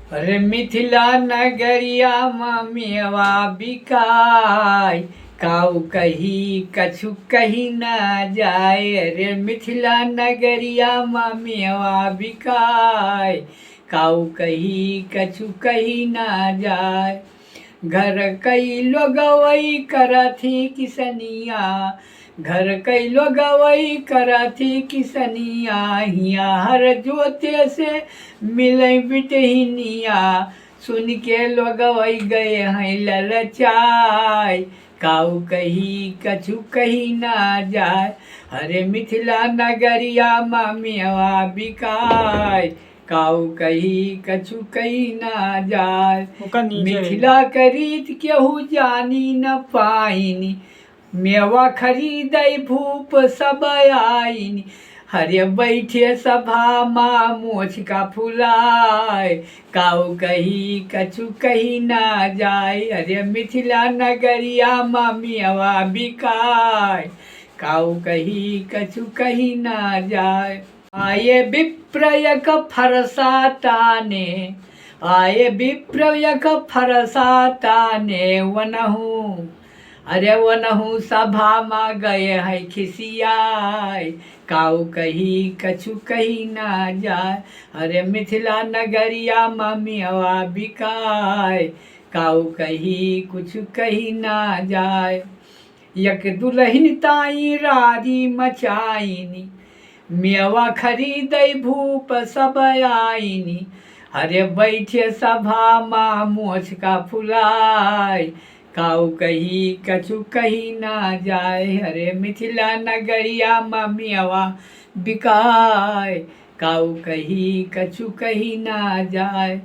अरे मिथिला नगरिया मेवा बिकाय, काऊ कही कछु कही न जाए। अरे मिथिला नगरिया मेवा बिकाय, काऊ कही कछु कही न जाए। घर कई लोगवई करथी किसनिया, घर कई लोगवई करथी किसनिया, हिया हर जोते से मिले बिटहिनिया। सुन के लोगवई गए हैं ललचाय, काऊ कही कछु कही ना जाए। हरे मिथिला नगरिया मेवा बिकाय, काऊ कही कछु कही ना जाए। मिथिला करीत केहू जानी न पाइनी, मेवा खरीदै भूप सब आइनी। हरे बैठे सभा माँ मोछ का फुलाय, काऊ कही कछु कही ना जाए। अरे मिथिला नगरिया मेवा बिकाय, काऊ कही कछु कही ना जाए। आये विप्रयक फरसा ताने, आये विप्रयक फरसा ताने वनहु। अरे वनहु सभा में गए है खिसियाय, काऊ कही कछु कही ना जाए। अरे मिथिला नगरिया मेवा बिकाय, काऊ कही कुछ कही ना जाए। यक दुलहिन ताई रारी मचाइनी, मेवा खरीदै भूप सब आइनी। हरे बैठे सभा माँ मोछ का फुलाय, काऊ कही कछु कही ना जाए। हरे मिथिला नगरिया मेवा बिकाय, काऊ कही कछु कही ना जाए।